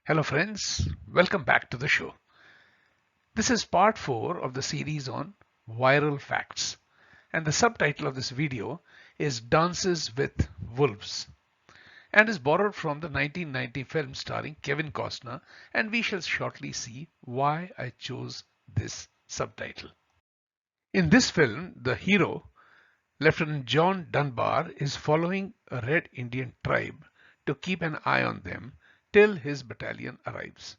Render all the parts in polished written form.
Hello friends, welcome back to the show. This is part 4 of the series on viral facts, and the subtitle of this video is Dances with Wolves and is borrowed from the 1990 film starring Kevin Costner, and we shall shortly see why I chose this subtitle. In this film, the hero, Lieutenant John Dunbar, is following a Red Indian tribe to keep an eye on them till his battalion arrives.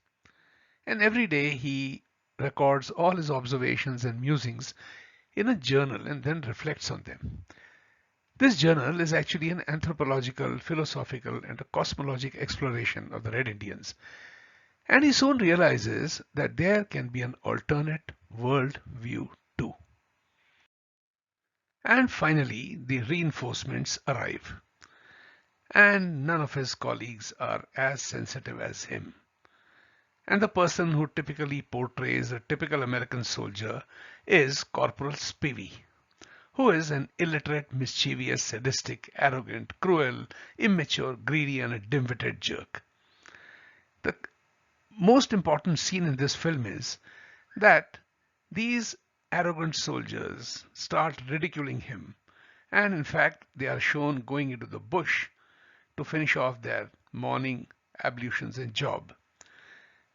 And every day he records all his observations and musings in a journal and then reflects on them. This journal is actually an anthropological, philosophical, and a cosmologic exploration of the Red Indians. And he soon realizes that there can be an alternate world view too. And finally, the reinforcements arrive. And none of his colleagues are as sensitive as him. And the person who typically portrays a typical American soldier is Corporal Spivey, who is an illiterate, mischievous, sadistic, arrogant, cruel, immature, greedy, and a dim-witted jerk. The most important scene in this film is that these arrogant soldiers start ridiculing him, and in fact they are shown going into the bush to finish off their morning ablutions and job.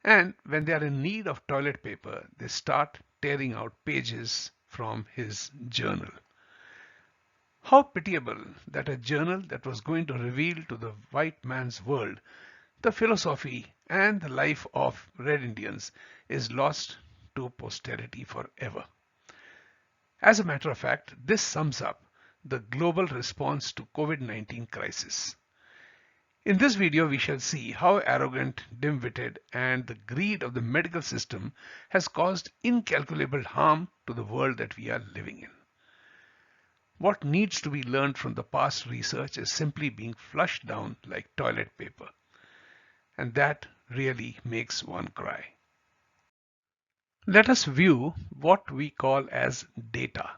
And when they are in need of toilet paper, they start tearing out pages from his journal. How pitiable that a journal that was going to reveal to the white man's world the philosophy and the life of Red Indians is lost to posterity forever. As a matter of fact, this sums up the global response to COVID-19 crisis. In this video, we shall see how arrogant, dim-witted, and the greed of the medical system has caused incalculable harm to the world that we are living in. What needs to be learned from the past research is simply being flushed down like toilet paper. And that really makes one cry. Let us view what we call as data.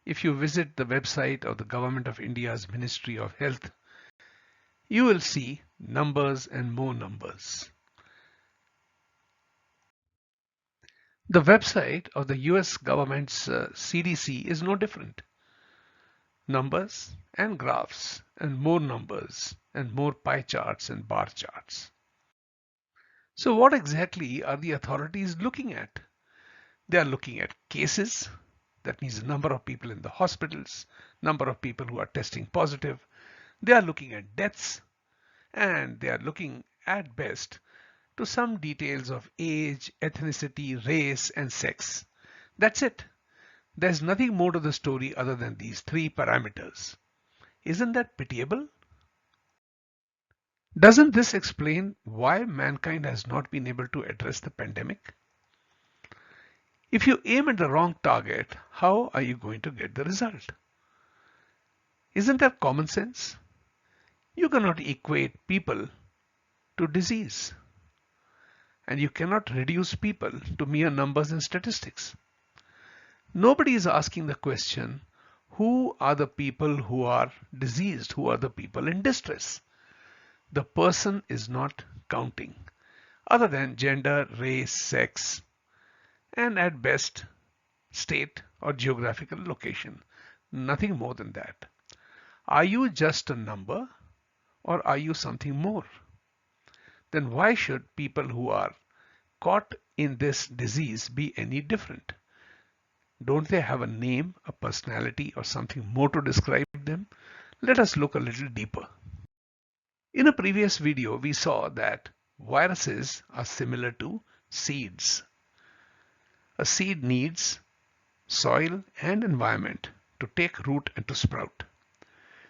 If you visit the website of the Government of India's Ministry of Health, you will see numbers and more numbers. The website of the US government's CDC is no different. Numbers and graphs and more numbers and more pie charts and bar charts. So what exactly are the authorities looking at? They are looking at cases, that means the number of people in the hospitals, number of people who are testing positive. They are looking at deaths, and they are looking at best to some details of age, ethnicity, race, and sex. That's it. There's nothing more to the story other than these three parameters. Isn't that pitiable? Doesn't this explain why mankind has not been able to address the pandemic? If you aim at the wrong target, how are you going to get the result? Isn't that common sense? You cannot equate people to disease, and you cannot reduce people to mere numbers and statistics. Nobody is asking the question, who are the people who are diseased? Who are the people in distress? The person is not counting, other than gender, race, sex, and at best, state or geographical location. Nothing more than that. Are you just a number, or are you something more? Then why should people who are caught in this disease be any different? Don't they have a name, a personality, or something more to describe them? Let us look a little deeper. In a previous video, we saw that viruses are similar to seeds. A seed needs soil and environment to take root and to sprout.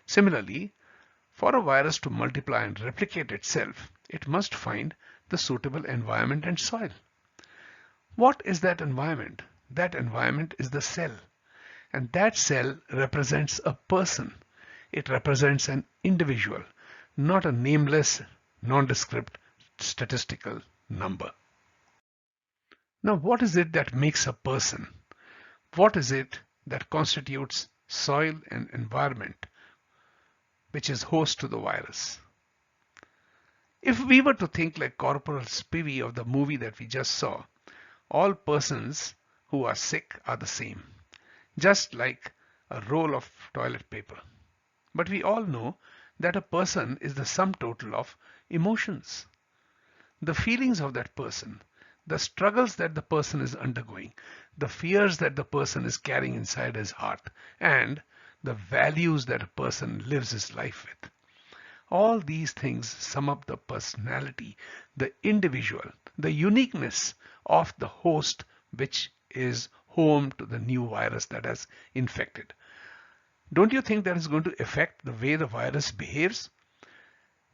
Similarly, for a virus to multiply and replicate itself, it must find the suitable environment and soil. What is that environment? That environment is the cell, and that cell represents a person. It represents an individual, not a nameless, nondescript statistical number. Now, what is it that makes a person? What is it that constitutes soil and environment, which is host to the virus? If we were to think like Corporal Spivey of the movie that we just saw, all persons who are sick are the same, just like a roll of toilet paper. But we all know that a person is the sum total of emotions, the feelings of that person, the struggles that the person is undergoing, the fears that the person is carrying inside his heart, and the values that a person lives his life with. All these things sum up the personality, the individual, the uniqueness of the host, which is home to the new virus that has infected. Don't you think that is going to affect the way the virus behaves?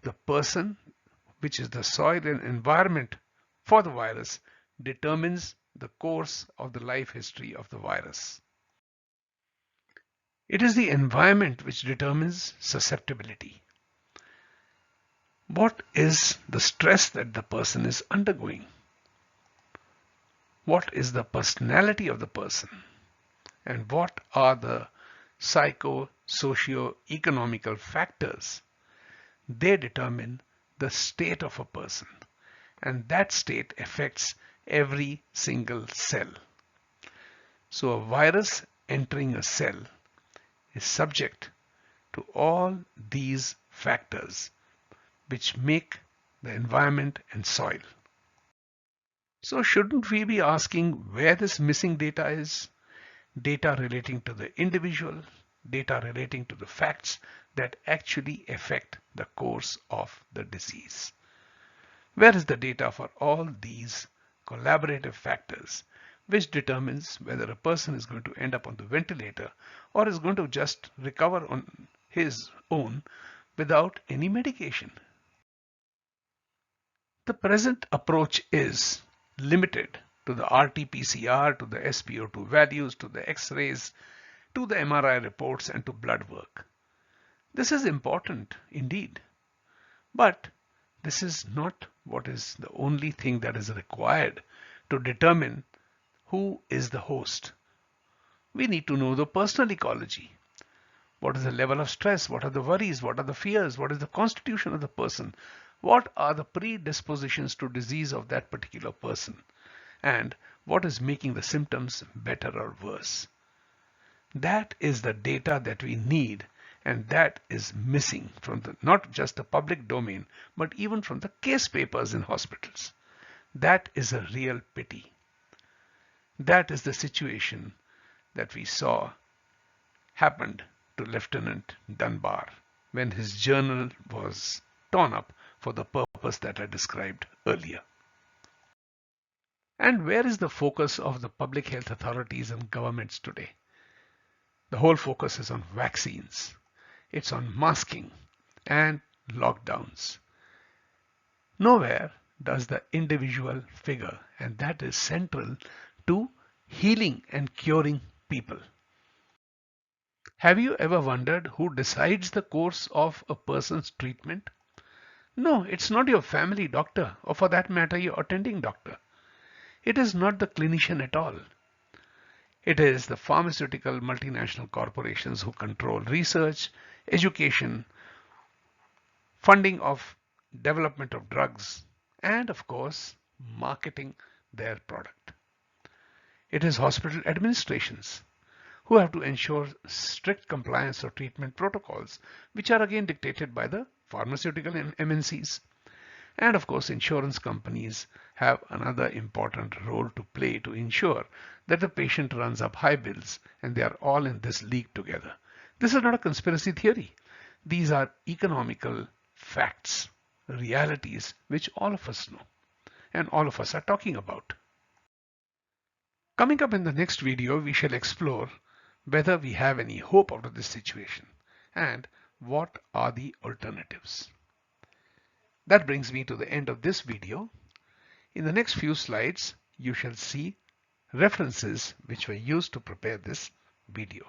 The person, which is the soil and environment for the virus, determines the course of the life history of the virus. It is the environment which determines susceptibility. What is the stress that the person is undergoing? What is the personality of the person? And what are the socio-economical factors? They determine the state of a person, and that state affects every single cell. So a virus entering a cell is subject to all these factors which make the environment and soil. So shouldn't we be asking where this missing data is? Data relating to the individual, data relating to the facts that actually affect the course of the disease. Where is the data for all these collaborative factors which determines whether a person is going to end up on the ventilator or is going to just recover on his own without any medication? The present approach is limited to the RT-PCR, to the SpO2 values, to the X-rays, to the MRI reports, and to blood work. This is important indeed, but this is not what is the only thing that is required to determine who is the host. We need to know the personal ecology. What is the level of stress? What are the worries? What are the fears? What is the constitution of the person? What are the predispositions to disease of that particular person? And what is making the symptoms better or worse? That is the data that we need, and that is missing from not just the public domain, but even from the case papers in hospitals. That is a real pity. That is the situation that we saw happened to Lieutenant Dunbar when his journal was torn up for the purpose that I described earlier. And where is the focus of the public health authorities and governments today? The whole focus is on vaccines. It's on masking and lockdowns. Nowhere does the individual figure, and that is central to healing and curing people. Have you ever wondered who decides the course of a person's treatment? No, it's not your family doctor, or for that matter, your attending doctor. It is not the clinician at all. It is the pharmaceutical multinational corporations who control research, education, funding of development of drugs, and of course, marketing their product. It is hospital administrations who have to ensure strict compliance of treatment protocols, which are again dictated by the pharmaceutical MNCs. And of course, insurance companies have another important role to play to ensure that the patient runs up high bills, and they are all in this league together. This is not a conspiracy theory. These are economical facts, realities, which all of us know and all of us are talking about. Coming up in the next video, we shall explore whether we have any hope out of this situation and what are the alternatives. That brings me to the end of this video. In the next few slides, you shall see references which were used to prepare this video.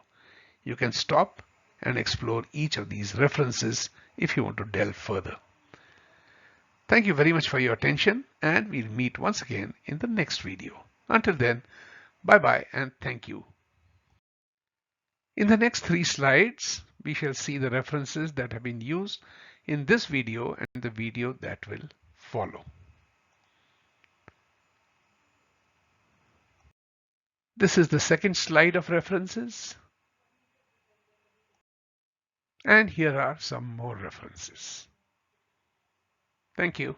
You can stop and explore each of these references if you want to delve further. Thank you very much for your attention, and we'll meet once again in the next video. Until then, bye bye and thank you. In the next 3 slides, we shall see the references that have been used in this video and the video that will follow. This is the second slide of references, and here are some more references. Thank you.